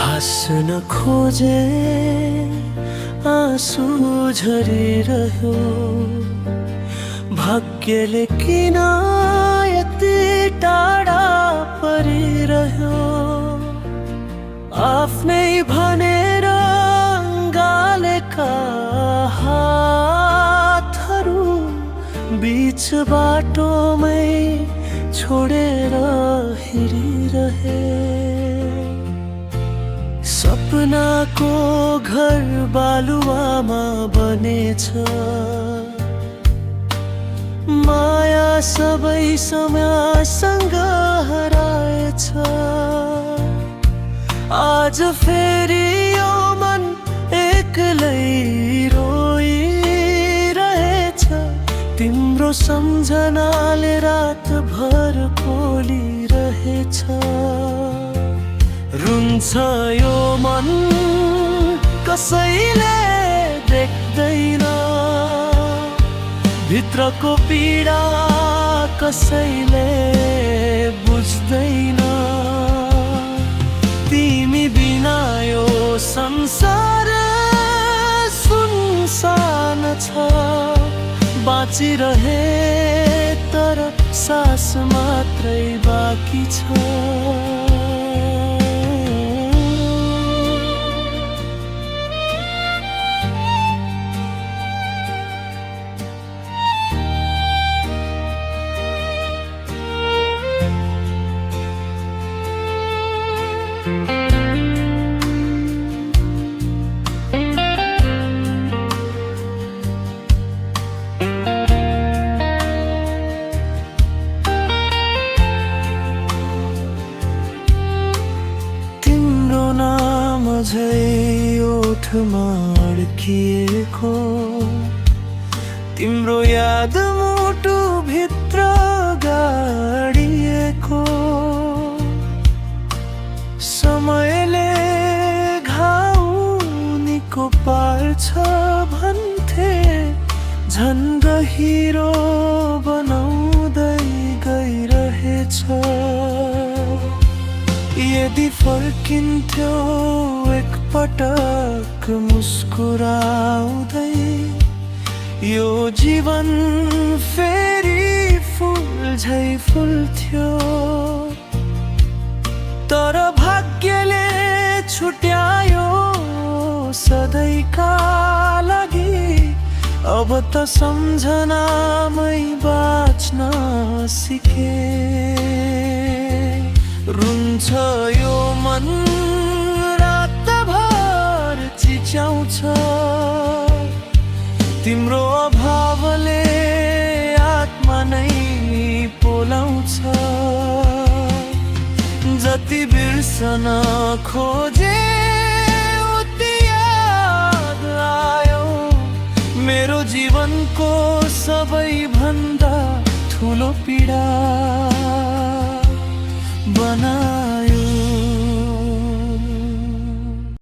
हाँस्न खोजे आँसु झरिरह्यो। भाग्यले किन यति टाढा परिरह्यो। आफ्नै भनेर गालेका हातहरू बीच बाटोमै छोडेर हिँडिरहे। सपनाको घर बालुवामा बनेछ। माया सबै समयसँग हराएछ। आज फेरि यो मन एक्लै रोइरहेछ। तिम्रो सम्झनाले रातभर पोलिरहेछ। रुन्छ यो मन कसैले देख्दैन। भित्रको पीडा कसैले बुझ्दैन। तिमी बिना यो संसार सुनसान छ। बाँचिरहे तर सास मात्रै बाँकी छ। तिम्रो नाम झै ओठमा अड्किएको। तिम्रो याद मुटु भित्र गाडिएको। समयले घाउ निको पार्छ भन्थे। झन् गहिरो बनाउँदै गइरहेछ। यदि फर्किन्थ्यो एकपटक मुस्कुराउँदै। यो जीवन फेरि फुल झै फुल्थ्यो। तर भाग्यले छुट्यायो सधैँका लागि। अब त सम्झनामै बाँच्न सिके। रुन्छ यो मन रातभर चिच्याउँछ। तिम्रो अभावले आत्मा नै पोलाउँछ। जति बिर्सन खोजे उति याद आयो। मेरो जीवनको सबैभन्दा ठुलो पीडा बनायो।